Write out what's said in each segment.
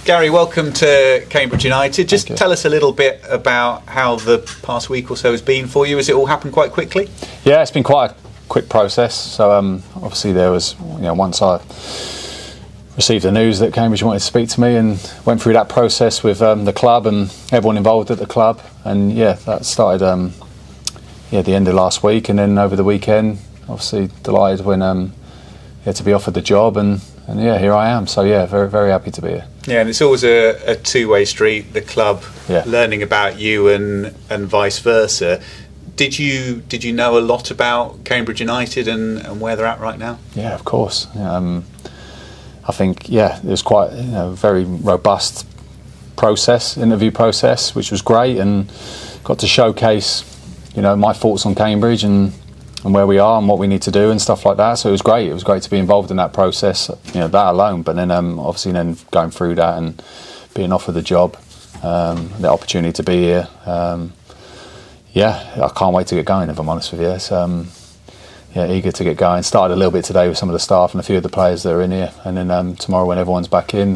Garry, welcome to Cambridge United. Just tell us a little bit about how the past week or so has been for you. Has it all happened quite quickly? Yeah, it's been quite a quick process. So obviously there was, once I received the news that Cambridge wanted to speak to me, and went through that process with the club and everyone involved at the club. And that started at the end of last week, and then over the weekend, obviously delighted when to be offered the job, and here I am. So very, very happy to be here. Yeah, and it's always a two-way street, the club learning about you and vice versa. Did you know a lot about Cambridge United and where they're at right now? Yeah, of course. I think it was quite a very robust interview process, which was great, and got to showcase my thoughts on Cambridge and where we are and what we need to do and stuff like that. So it was great. It was great to be involved in that process, that alone. But then obviously going through that and being offered the job, the opportunity to be here. I can't wait to get going, if I'm honest with you. So, eager to get going. Started a little bit today with some of the staff and a few of the players that are in here. And then tomorrow when everyone's back in,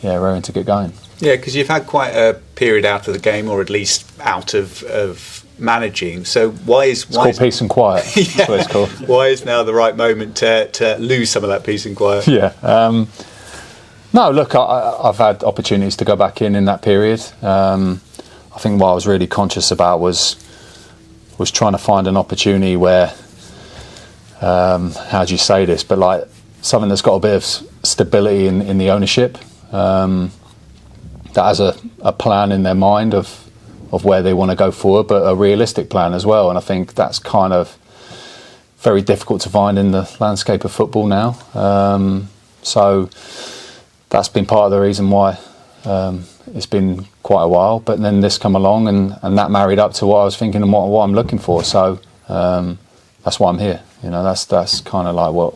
raring to get going. Yeah, because you've had quite a period out of the game, or at least out of managing. So it's called peace and quiet. That's what it's called. Why is now the right moment to lose some of that peace and quiet? No, look, I've had opportunities to go back in that period. I think what I was really conscious about was trying to find an opportunity where, how do you say this, but like something that's got a bit of stability in the ownership, that has a plan in their mind of where they want to go forward, but a realistic plan as well. And I think that's kind of very difficult to find in the landscape of football now. So that's been part of the reason why it's been quite a while. But then this come along, and that married up to what I was thinking and what I'm looking for. So that's why I'm here. That's kind of like what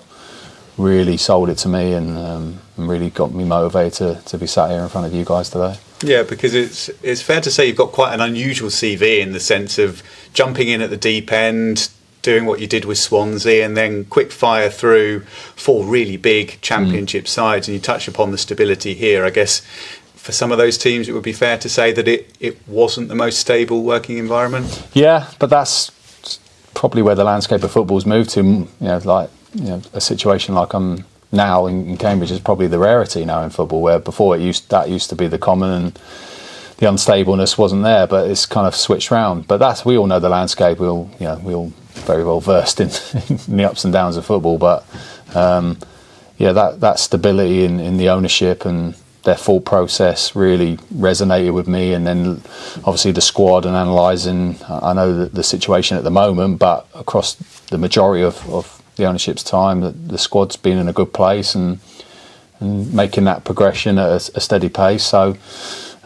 really sold it to me, and really got me motivated to be sat here in front of you guys today. Yeah, because it's fair to say you've got quite an unusual CV in the sense of jumping in at the deep end, doing what you did with Swansea, and then quick fire through 4 really big championship sides. And you touch upon the stability here. I guess for some of those teams it would be fair to say that it wasn't the most stable working environment. Yeah, but that's probably where the landscape of football's moved to. A situation like I'm now in Cambridge is probably the rarity now in football, where before that used to be the common, and the unstableness wasn't there, but it's kind of switched round. But we all know the landscape. We all very well versed in the ups and downs of football. But that stability in the ownership and their thought process really resonated with me. And then obviously the squad and analysing, I know the situation at the moment, but across the majority of the ownership's time, the squad's been in a good place and making that progression at a steady pace. So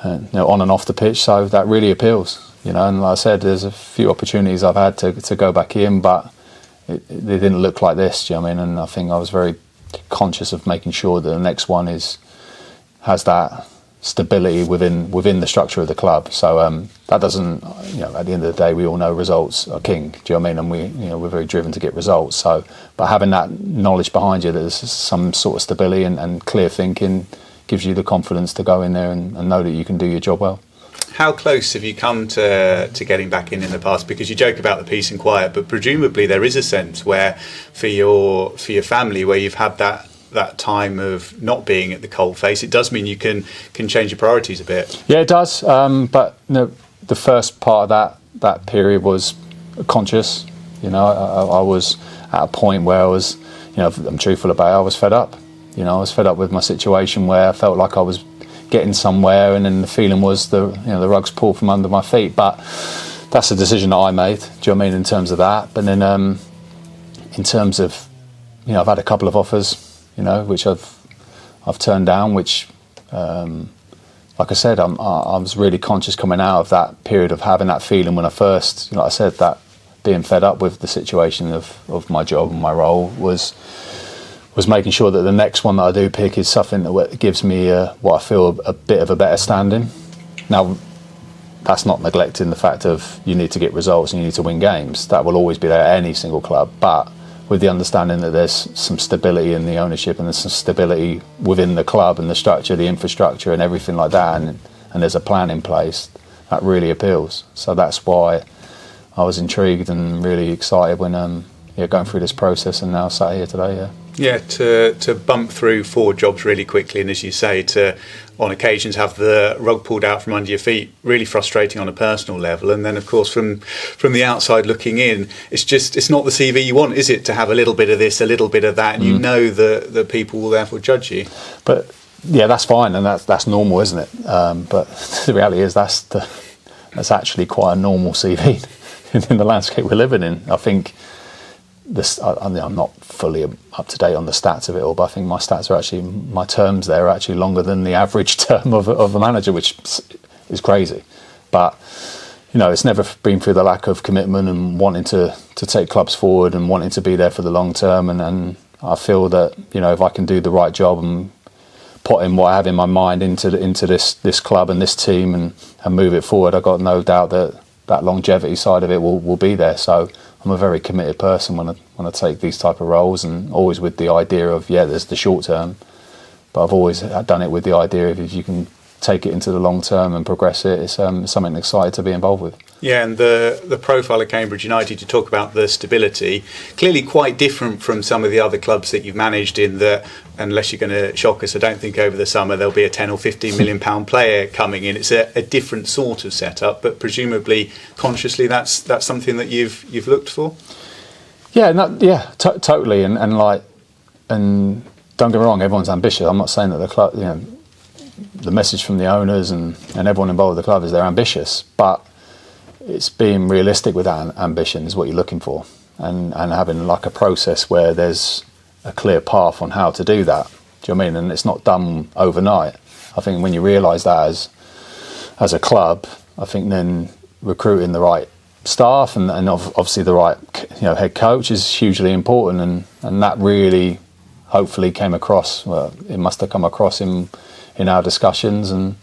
on and off the pitch, so that really appeals. And like I said, there's a few opportunities I've had to go back in, but they didn't look like this. Do you know what I mean? And I think I was very conscious of making sure that the next one has that stability within the structure of the club. So that doesn't, at the end of the day, we all know results are king. Do you know what I mean? And we're very driven to get results. So, but having that knowledge behind you that there's some sort of stability and clear thinking gives you the confidence to go in there and know that you can do your job well. How close have you come to getting back in the past? Because you joke about the peace and quiet, but presumably there is a sense where for your family, where you've had that time of not being at the coalface, it does mean you can change your priorities a bit. Yeah, it does. But the first part of that period was conscious. I was at a point where I was, I'm truthful about it, I was fed up. I was fed up with my situation where I felt like I was getting somewhere, and then the feeling was the rug's pulled from under my feet. But that's a decision that I made. Do you know what I mean, in terms of that? But then in terms of, I've had a couple of offers, which I've turned down, which, like I said, I was really conscious coming out of that period of having that feeling when I first, like I said, that being fed up with the situation of my job and my role was making sure that the next one that I do pick is something that gives me what I feel a bit of a better standing. Now, that's not neglecting the fact of you need to get results and you need to win games. That will always be there at any single club. But with the understanding that there's some stability in the ownership and there's some stability within the club and the structure, the infrastructure and everything like that, and there's a plan in place, that really appeals. So that's why I was intrigued and really excited when going through this process, and now sat here today. Yeah, to bump through 4 jobs really quickly, and as you say, to on occasions have the rug pulled out from under your feet, really frustrating on a personal level. And then, of course, from the outside looking in, it's not the CV you want, is it? To have a little bit of this, a little bit of that, and you know that people will therefore judge you. But yeah, that's fine, and that's normal, isn't it? But the reality is that's actually quite a normal CV in the landscape we're living in. I think. I'm not fully up to date on the stats of it all, but I think my terms there are actually longer than the average term of a manager, which is crazy. But it's never been through the lack of commitment and wanting to take clubs forward and wanting to be there for the long term. And I feel that if I can do the right job and put in what I have in my mind into this club and this team and move it forward, I've got no doubt that longevity side of it will be there. So I'm a very committed person when I take these type of roles, and always with the idea of there's the short term, but I've always done it with the idea of if you can take it into the long term and progress it, it's something exciting to be involved with. Yeah, and the profile of Cambridge United, you talk about the stability, clearly quite different from some of the other clubs that you've managed, in that, unless you're going to shock us, I don't think over the summer there'll be a 10 or 15 million pound player coming in. It's a different sort of setup, but presumably consciously that's something that you've looked for. Yeah, totally, and don't get me wrong, everyone's ambitious. I'm not saying that the club, the message from the owners and everyone involved with the club is they're ambitious, but it's being realistic with that ambition is what you're looking for, and having like a process where there's a clear path on how to do that. Do you know what I mean? And it's not done overnight. I think when you realise that as a club, I think then recruiting the right staff and obviously the right head coach is hugely important, and that really hopefully came across. Well, it must have come across in our discussions, and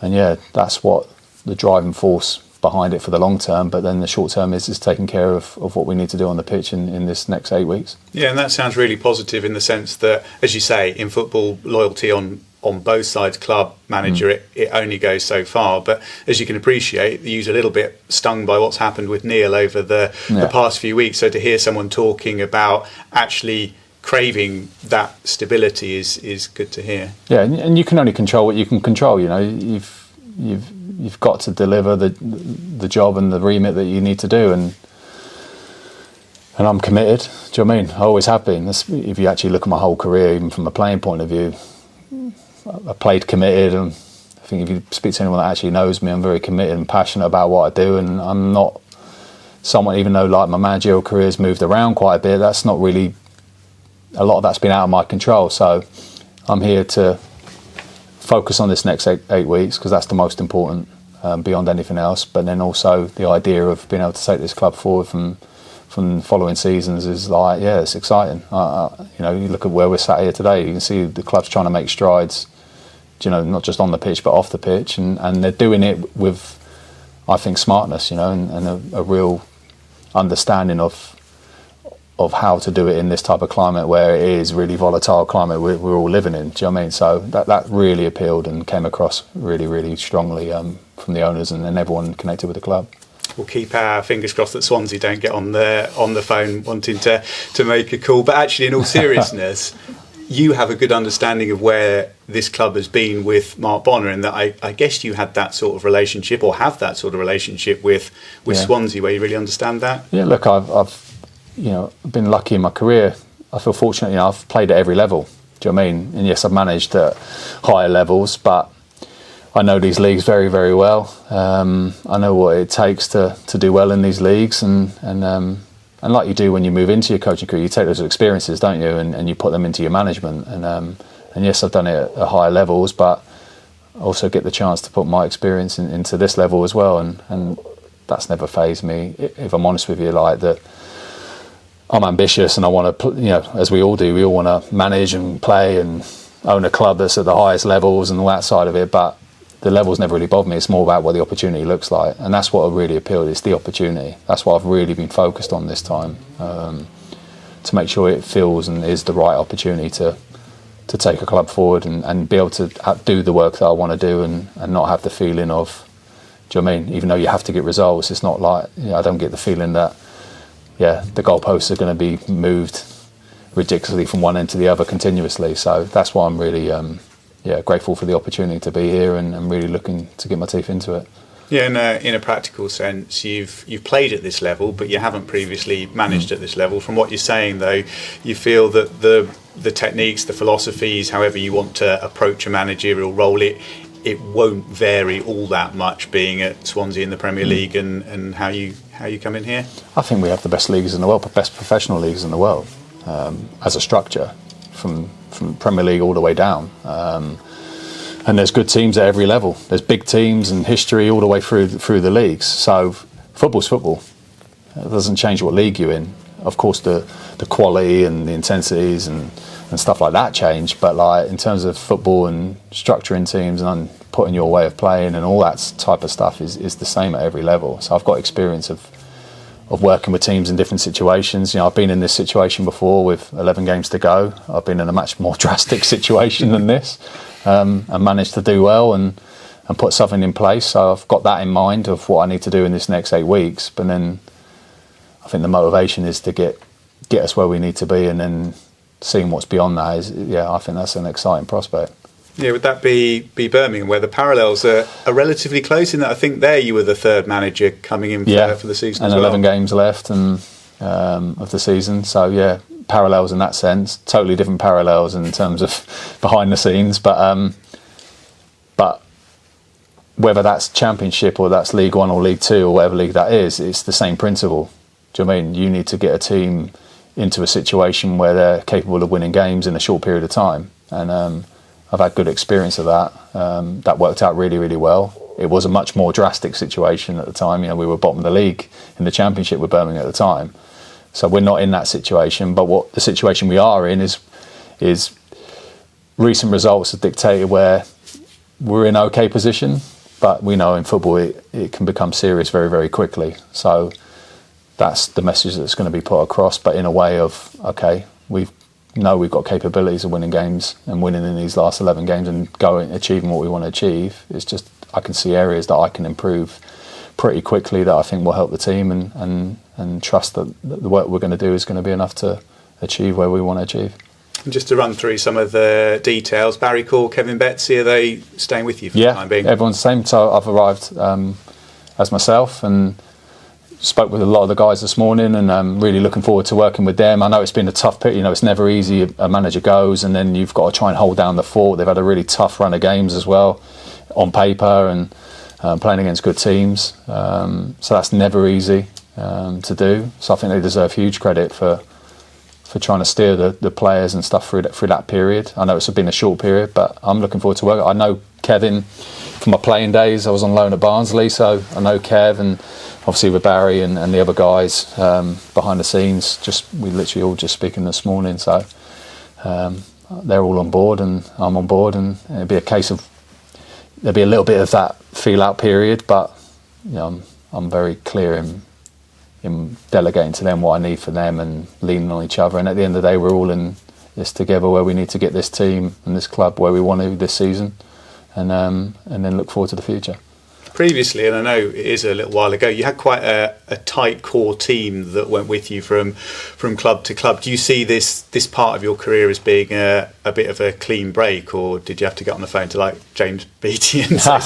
that's what the driving force behind it for the long term. But then the short term is taking care of what we need to do on the pitch in this next 8 weeks. Yeah, and that sounds really positive in the sense that, as you say, in football, loyalty on both sides, club, manager, it only goes so far. But as you can appreciate, you're a little bit stung by what's happened with Neil over the past few weeks. So to hear someone talking about actually craving that stability is good to hear. Yeah, and you can only control what you can control. You've got to deliver the job and the remit that you need to do, and I'm committed. Do you know what I mean? I always have been. If you actually look at my whole career, even from a playing point of view, I played committed, and I think if you speak to anyone that actually knows me, I'm very committed and passionate about what I do, and I'm not someone, even though like my managerial career's moved around quite a bit, that's not really, a lot of that's been out of my control. So I'm here to focus on this next eight weeks, because that's the most important, beyond anything else. But then also the idea of being able to take this club forward from following seasons is like, it's exciting. You look at where we're sat here today, you can see the club's trying to make strides, not just on the pitch but off the pitch, and they're doing it with, I think, smartness, and a real understanding of how to do it in this type of climate where it is really volatile climate we're all living in. Do you know what I mean? So that really appealed and came across really, really strongly from the owners and everyone connected with the club. We'll keep our fingers crossed that Swansea don't get on the phone wanting to make a call. But actually, in all seriousness, you have a good understanding of where this club has been with Mark Bonner, and that I guess you had that sort of relationship, or have that sort of relationship with Swansea, where you really understand that. Yeah, look, I've been lucky in my career. I feel fortunate. I've played at every level. Do you know what I mean? And yes, I've managed at higher levels, but I know these leagues very, very well. I know what it takes to do well in these leagues, and like you do when you move into your coaching career, you take those experiences, don't you, and you put them into your management. And yes, I've done it at higher levels, but also get the chance to put my experience into this level as well, and that's never fazed me. If I'm honest with you, like that, I'm ambitious and I want to, as we all do, we all want to manage and play and own a club that's at the highest levels and all that side of it. But the levels never really bother me. It's more about what the opportunity looks like, and that's what really appealed. It's the opportunity. That's what I've really been focused on this time, to make sure it feels and is the right opportunity to take a club forward and be able to do the work that I want to do and not have the feeling of, do you know what I mean? Even though you have to get results, it's not like, I don't get the feeling that, the goalposts are going to be moved ridiculously from one end to the other continuously. So that's why I'm really, grateful for the opportunity to be here and really looking to get my teeth into it. Yeah, in a practical sense, you've played at this level, but you haven't previously managed at this level. From what you're saying, though, you feel that the techniques, the philosophies, however you want to approach a managerial role, it won't vary all that much being at Swansea in the Premier League and how you come in here. I think we have the best leagues in the world, best professional leagues in the world, as a structure, from Premier League all the way down. And there's good teams at every level. There's big teams and history all the way through the leagues. So football's football. It doesn't change what league you're in. Of course, the quality and the intensities and stuff like that change. But like in terms of football and structuring teams and putting your way of playing and all that type of stuff is the same at every level. So I've got experience of working with teams in different situations. I've been in this situation before with 11 games to go. I've been in a much more drastic situation than this. And managed to do well and put something in place. So I've got that in mind of what I need to do in this next 8 weeks. But then I think the motivation is to get us where we need to be, and then seeing what's beyond that is, I think that's an exciting prospect. Yeah, would that be Birmingham, where the parallels are relatively close in that I think there you were the third manager coming in for the season and as well. 11 games left and of the season. So, parallels in that sense, totally different parallels in terms of behind the scenes, but whether that's Championship or that's League One or League Two or whatever league that is, it's the same principle. Do you know what I mean? You need to get a team into a situation where they're capable of winning games in a short period of time, and I've had good experience of that. That worked out really, really well. It was a much more drastic situation at the time. We were bottom of the league in the Championship with Birmingham at the time. So we're not in that situation, but what the situation we are in is recent results have dictated where we're in okay position, but we know in football it can become serious very, very quickly. So that's the message that's going to be put across, but in a way of, okay, we've got capabilities of winning games and winning in these last 11 games and achieving what we want to achieve. It's just I can see areas that I can improve pretty quickly that I think will help the team and trust that the work we're going to do is going to be enough to achieve where we want to achieve. And just to run through some of the details, Barry Call, Kevin Betsy, are they staying with you for the time being? Yeah, everyone's the same. So I've arrived as myself and spoke with a lot of the guys this morning, and I'm really looking forward to working with them. I know it's been a tough pit. It's never easy. A manager goes and then you've got to try and hold down the fort. They've had a really tough run of games as well on paper and playing against good teams. So that's never easy to do. So I think they deserve huge credit for trying to steer the players and stuff through that period. I know it's been a short period, but I'm looking forward to work. I know Kevin from my playing days. I was on loan at Barnsley, so I know Kev, and obviously with Barry and the other guys behind the scenes. We literally all just speaking this morning, so they're all on board and I'm on board, and it'll be a case of there'll be a little bit of that feel out period, but I'm very clear in delegating to them what I need for them and leaning on each other. And at the end of the day, we're all in this together where we need to get this team and this club where we want to this season, and then look forward to the future. Previously, and I know it is a little while ago, you had quite a tight core team that went with you from club to club. Do you see this part of your career as being a bit of a clean break, or did you have to get on the phone to like James Beattie and say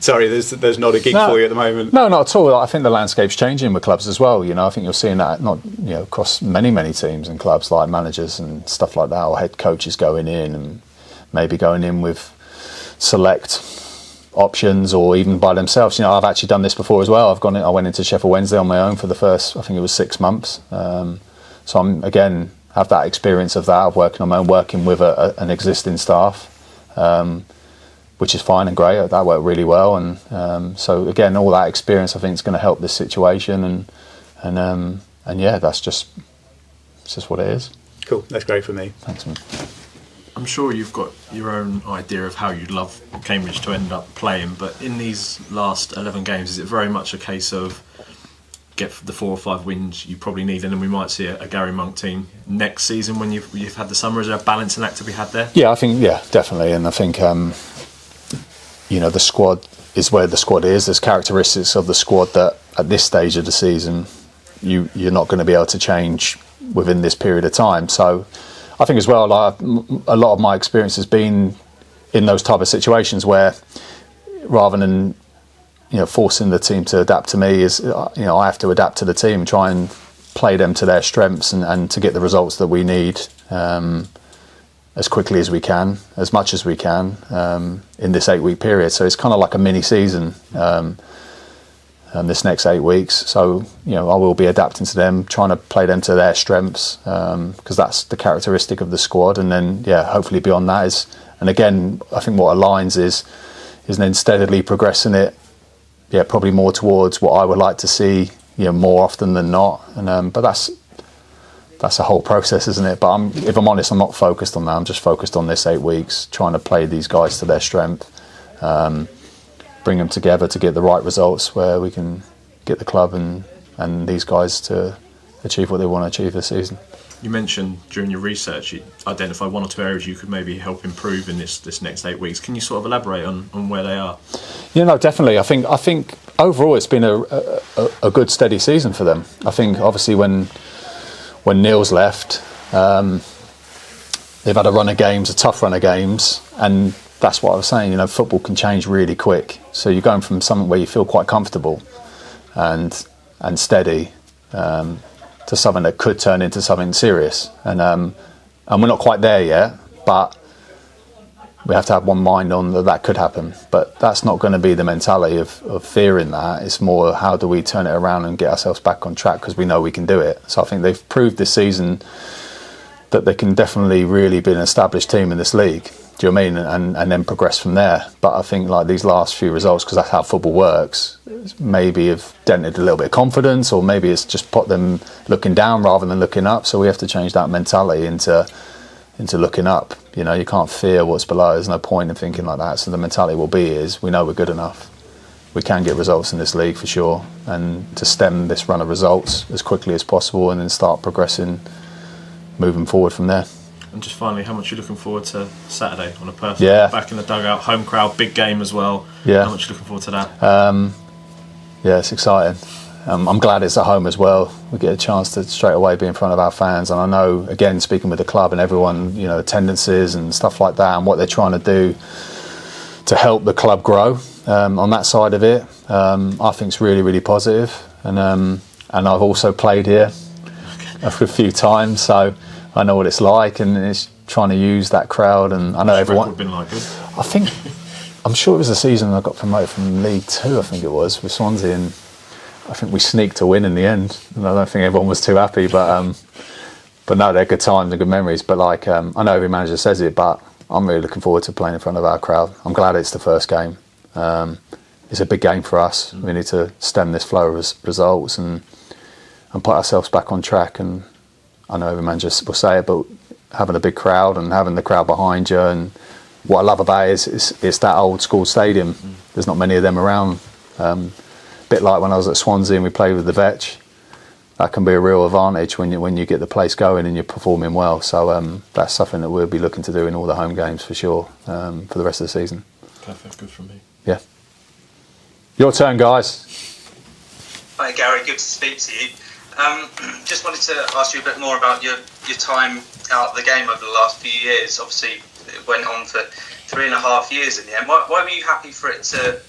sorry, there's not a gig for you at the moment? No, not at all. I think the landscape's changing with clubs as well. I think you're seeing that across many teams and clubs, like managers and stuff like that, or head coaches going in and maybe going in with select options or even by themselves. I've actually done this before as well. I went into Sheffield Wednesday on my own for the first, I think it was 6 months. So I'm again have that experience of that, of working on my own, working with an existing staff, which is fine and great. That worked really well, and so again, all that experience I think is going to help this situation, and that's just what it is. Cool, that's great for me. Thanks, man. I'm sure you've got your own idea of how you'd love Cambridge to end up playing, but in these last 11 games, is it very much a case of get the 4 or 5 wins you probably need, and then we might see a Garry Monk team next season when you've had the summer? Is there a balancing act to be had there? Yeah, I think definitely, and I think the squad is where the squad is. There's characteristics of the squad that at this stage of the season you're not going to be able to change within this period of time. So I think as well, like, a lot of my experience has been in those type of situations where rather than forcing the team to adapt to me, I have to adapt to the team, try and play them to their strengths and to get the results that we need as quickly as we can, as much as we can in this 8-week period. So it's kind of like a mini season this next 8 weeks. So I will be adapting to them, trying to play them to their strengths because that's the characteristic of the squad. And then hopefully beyond that is, and again, I think what aligns is then steadily progressing it. Probably more towards what I would like to see, more often than not. And but that's a whole process, isn't it? But if I'm honest, I'm not focused on that. I'm just focused on this 8 weeks, trying to play these guys to their strength, bring them together to get the right results where we can get the club and these guys to achieve what they want to achieve this season. You mentioned during your research you identified 1 or 2 areas you could maybe help improve in this next 8 weeks. Can you sort of elaborate on where they are? Definitely. I think overall it's been a good steady season for them. I think obviously when Neil's left, they've had a run of games, a tough run of games, and that's what I was saying. Football can change really quick. So you're going from something where you feel quite comfortable and steady to something that could turn into something serious. And we're not quite there yet, but we have to have one mind on that could happen. But that's not going to be the mentality of fearing that. It's more how do we turn it around and get ourselves back on track, because we know we can do it. So I think they've proved this season that they can definitely really be an established team in this league. Do you know what I mean? And then progress from there. But I think like these last few results, because that's how football works, maybe have dented a little bit of confidence, or maybe it's just put them looking down rather than looking up. So we have to change that mentality into looking up. You can't fear what's below. There's no point in thinking like that. So the mentality will be is we know we're good enough. We can get results in this league for sure, and to stem this run of results as quickly as possible and then start progressing, moving forward from there. And just finally, how much are you looking forward to Saturday on a personal? Back in the dugout, home crowd, big game as well. How much are you looking forward to that? It's exciting. I'm glad it's at home as well. We get a chance to straight away be in front of our fans. And I know, again, speaking with the club and everyone, attendances and stuff like that and what they're trying to do to help the club grow on that side of it, I think it's really, really positive. And I've also played here a few times, so I know what it's like, and it's trying to use that crowd. And I know everyone. Been like good? I'm sure it was the season I got promoted from League Two. I think it was with Swansea, and I think we sneaked a win in the end. And I don't think everyone was too happy, but no, they're good times and good memories. But I know every manager says it, but I'm really looking forward to playing in front of our crowd. I'm glad it's the first game. It's a big game for us. We need to stem this flow of results and put ourselves back on track. And I know every manager will say it, but having a big crowd and having the crowd behind you, and what I love about it is it's that old school stadium. There's not many of them around. Bit like when I was at Swansea and we played with the Vetch. That can be a real advantage when you get the place going and you're performing well. So that's something that we'll be looking to do in all the home games for sure for the rest of the season. Perfect, good from me. Yeah. Your turn, guys. Hi Gary, good to speak to you. Just wanted to ask you a bit more about your time out of the game over the last few years. Obviously, it went on for 3.5 years in the end. Why were you happy for it to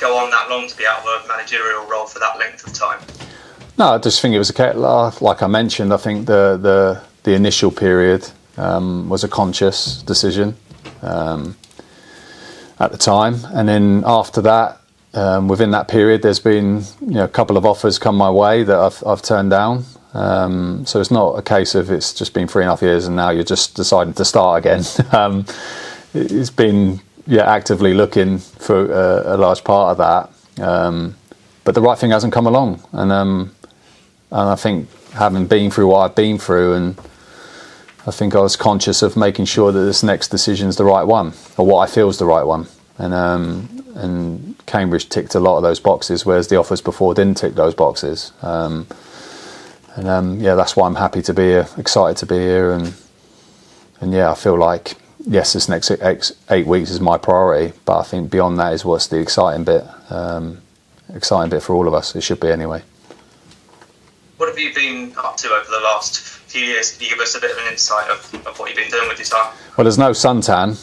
go on that long, to be out of a managerial role for that length of time? No, I just think it was like I mentioned. I think the initial period was a conscious decision at the time, and then after that. Within that period, there's been a couple of offers come my way that I've turned down. So it's not a case of it's just been 3.5 years and now you're just deciding to start again. It's been actively looking for a large part of that, but the right thing hasn't come along. And I think having been through what I've been through, and I think I was conscious of making sure that this next decision is the right one, or what I feel is the right one, and Cambridge ticked a lot of those boxes, whereas the offers before didn't tick those boxes. That's why I'm happy to be here, excited to be here, and I feel like, yes, this next 8 weeks is my priority, but I think beyond that is what's the exciting bit for all of us. It should be anyway. What have you been up to over the last few years? Can you give us a bit of an insight of what you've been doing with your time? Well, there's no suntan,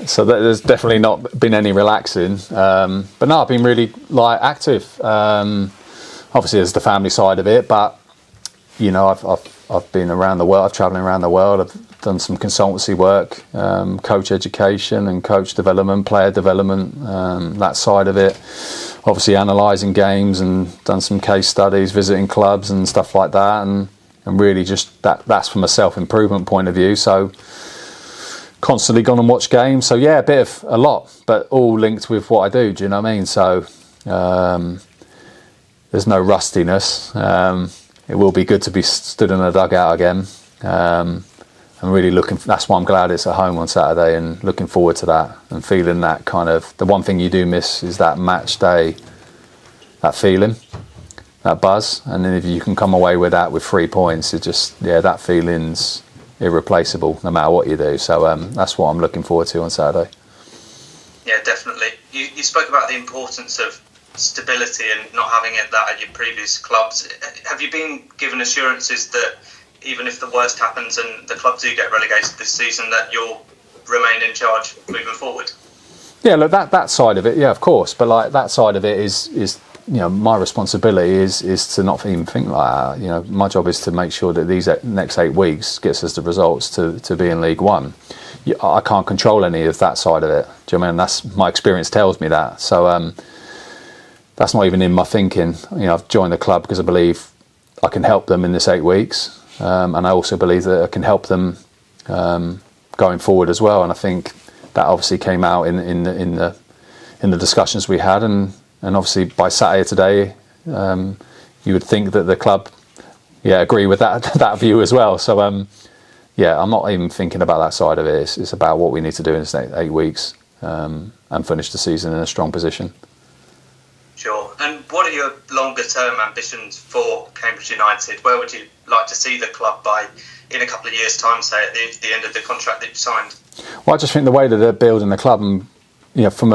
so there's definitely not been any relaxing. But no, I've been really active. Obviously, there's the family side of it, but I've been around the world. I've travelling around the world. I've done some consultancy work, coach education and coach development, player development, that side of it. Obviously analysing games and done some case studies, visiting clubs and stuff like that, and really just that's from a self-improvement point of view. So constantly gone and watched games. So yeah, a lot, but all linked with what I do. Do you know what I mean? So there's no rustiness. It will be good to be stood in a dugout again. I'm really that's why I'm glad it's at home on Saturday, and looking forward to that and feeling that kind of, the one thing you do miss is that match day, that feeling, that buzz. And then if you can come away with that with 3 points, it just, that feeling's irreplaceable no matter what you do. So that's what I'm looking forward to on Saturday. Yeah, definitely. You spoke about the importance of stability and not having that at your previous clubs. Have you been given assurances that even if the worst happens and the club do get relegated this season, that you'll remain in charge moving forward? Yeah, look, that side of it, yeah, of course. But that side of it is my responsibility is to not even think like that. My job is to make sure that these next 8 weeks gets us the results to be in League One. I can't control any of that side of it. Do you know what I mean? That's, my experience tells me that. So that's not even in my thinking. I've joined the club because I believe I can help them in this 8 weeks. And I also believe that I can help them going forward as well. And I think that obviously came out in the discussions we had. And obviously by Saturday today, you would think that the club, agree with that view as well. So I'm not even thinking about that side of it. It's about what we need to do in this next 8 weeks and finish the season in a strong position. Sure. And what are your longer term ambitions for Cambridge United? Where would you like to see the club by in a couple of years' time, say at the end of the contract that you've signed? Well, I just think the way that they're building the club, and from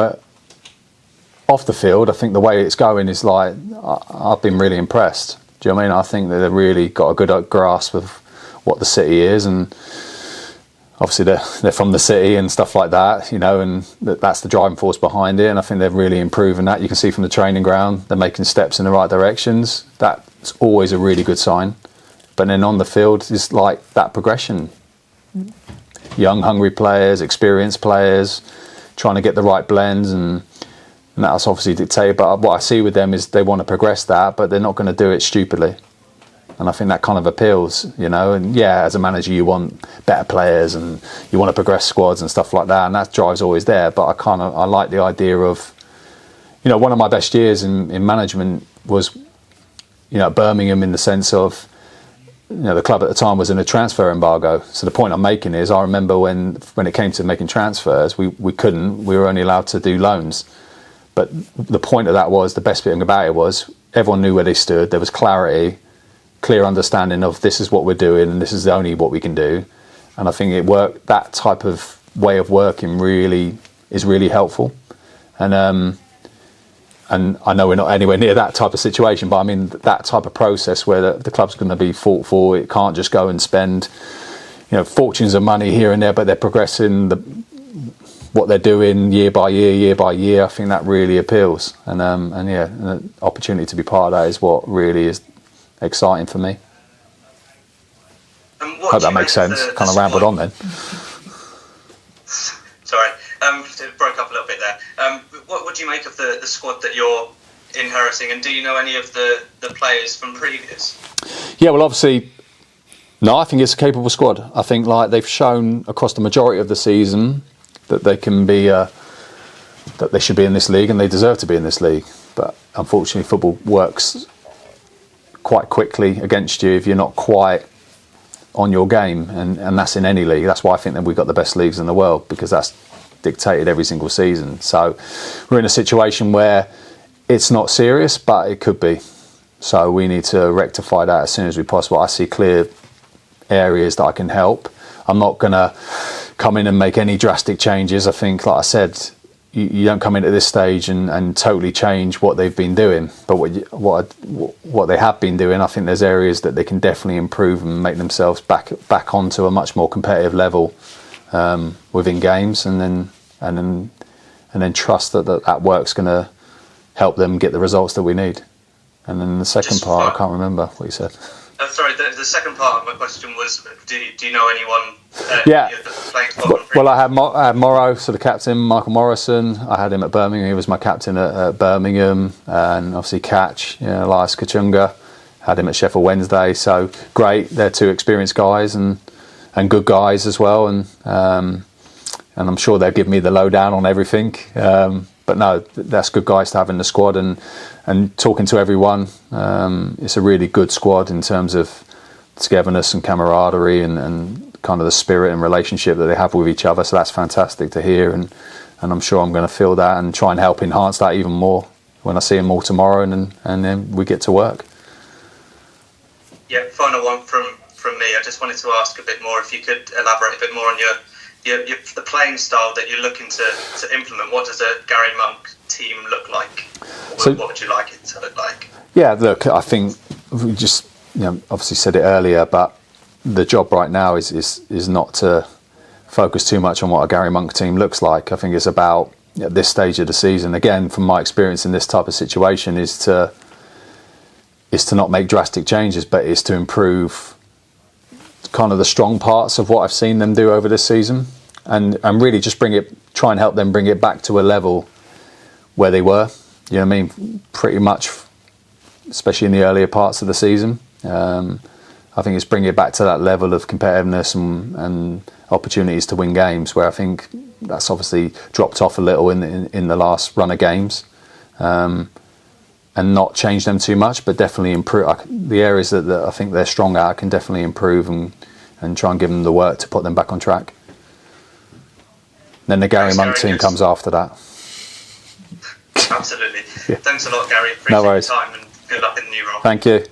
off the field, I think the way it's going is I've been really impressed. Do you know what I mean? I think that they've really got a good grasp of what the city is, and obviously they're from the city and stuff like that, and that's the driving force behind it. And I think they've really improving that. You can see from the training ground, they're making steps in the right directions. That's always a really good sign. But then on the field, it's like that progression. Young, hungry players, experienced players, trying to get the right blends, and that's obviously dictated. But what I see with them is they want to progress that, but they're not going to do it stupidly. And I think that kind of appeals, And as a manager, you want better players and you want to progress squads and stuff like that, and that drive's always there. But I like the idea of, one of my best years in management was, Birmingham, in the sense of, the club at the time was in a transfer embargo. So the point I'm making is, I remember when it came to making transfers, we were only allowed to do loans. But the point of that was, the best bit about it was, everyone knew where they stood. There was clarity, clear understanding of this is what we're doing and this is only what we can do. And I think it worked. That type of way of working is really helpful. And I know we're not anywhere near that type of situation, but I mean that type of process where the club's going to be fought for. It can't just go and spend fortunes of money here and there, but they're progressing what they're doing year by year. I think that really appeals, and an opportunity to be part of that is what really is exciting for me. Hope that makes sense. Kind of rambled on then. Sorry, it broke up a little bit there. What do you make of the squad that you're inheriting, and do you know any of the players from previous? Yeah, well, obviously, no. I think it's a capable squad. I think they've shown across the majority of the season that they can be, that they should be in this league, and they deserve to be in this league. But unfortunately, football works quite quickly against you if you're not quite on your game, and that's in any league. That's why I think that we've got the best leagues in the world, because that's dictated every single season. So we're in a situation where it's not serious, but it could be. So we need to rectify that as soon as we possible. I see clear areas that I can help. I'm not going to come in and make any drastic changes. I think, like I said, you don't come in at this stage and totally change what they've been doing. But what they have been doing, I think there's areas that they can definitely improve and make themselves back onto a much more competitive level within games, and then trust that work's going to help them get the results that we need. And then the second part, I can't remember what you said. Sorry, the second part of my question was, do you know anyone playing Scotland? Well, I had Morrow, so the captain, Michael Morrison. I had him at Birmingham. He was my captain at Birmingham. And obviously Catch, Elias Kachunga. Had him at Sheffield Wednesday. So great. They're two experienced guys and good guys as well. And I'm sure they'll give me the lowdown on everything. But no, that's good guys to have in the squad, and talking to everyone, it's a really good squad in terms of togetherness and camaraderie and kind of the spirit and relationship that they have with each other. So that's fantastic to hear, and I'm sure I'm going to feel that and try and help enhance that even more when I see them all tomorrow, and then we get to work. Yeah, final one from me. I just wanted to ask a bit more, if you could elaborate a bit more on the playing style that you're looking to implement. What does a Garry Monk team look like? What would you like it to look like? Yeah, look, I think we just obviously said it earlier, but the job right now is not to focus too much on what a Garry Monk team looks like. I think it's about, at this stage of the season, again, from my experience in this type of situation, is to not make drastic changes, but is to improve kind of the strong parts of what I've seen them do over this season, and really just try and help them bring it back to a level where they were. You know what I mean? Pretty much, especially in the earlier parts of the season. I think it's bringing it back to that level of competitiveness and opportunities to win games, where I think that's obviously dropped off a little in the last run of games. And not change them too much, but definitely improve the areas that I think they're strong at. I can definitely improve and try and give them the work to put them back on track. Then the Garry Monk team comes after that. Absolutely. Yeah. Thanks a lot, Garry. Appreciate no worries. Your time, and good luck in the new role. Thank you.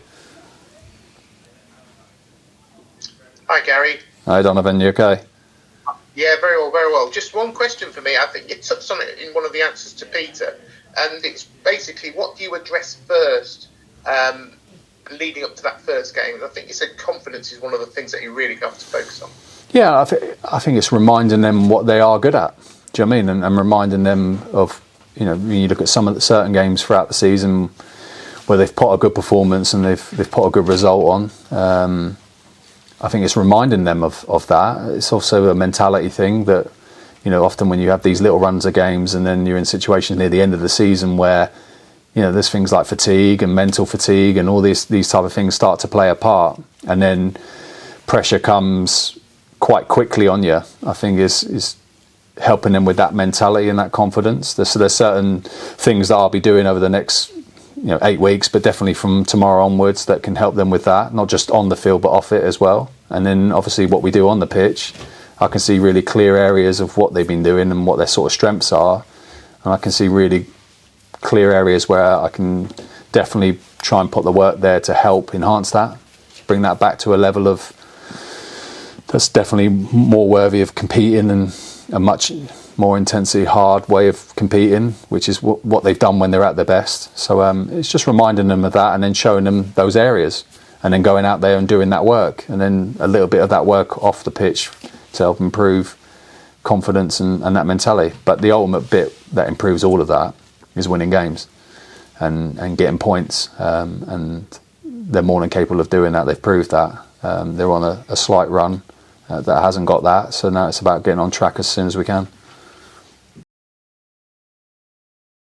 Hi, Garry. Hi, Donovan. You okay? Yeah, very well, very well. Just one question for me. I think you touched on it in one of the answers to Peter. And it's basically, what do you address first leading up to that first game? And I think you said confidence is one of the things that you really have to focus on. Yeah, I think it's reminding them what they are good at. Do you know what I mean? And reminding them of, when you look at some of the certain games throughout the season where they've put a good performance and they've put a good result on. I think it's reminding them of that. It's also a mentality thing that, often when you have these little runs of games and then you're in situations near the end of the season where, there's things like fatigue and mental fatigue and all these type of things start to play a part, and then pressure comes quite quickly on you. I think is helping them with that mentality and that confidence. So there's certain things that I'll be doing over the next 8 weeks, but definitely from tomorrow onwards, that can help them with that, not just on the field but off it as well. And then obviously what we do on the pitch, I can see really clear areas of what they've been doing and what their sort of strengths are. And I can see really clear areas where I can definitely try and put the work there to help enhance that, bring that back to a level of that's definitely more worthy of competing and a much more intensely hard way of competing, which is what they've done when they're at their best. So it's just reminding them of that and then showing them those areas and then going out there and doing that work, and then a little bit of that work off the pitch to help improve confidence and that mentality. But the ultimate bit that improves all of that is winning games and getting points, and they're more than capable of doing that. They've proved that. They're on a slight run that hasn't got that, so now it's about getting on track as soon as we can.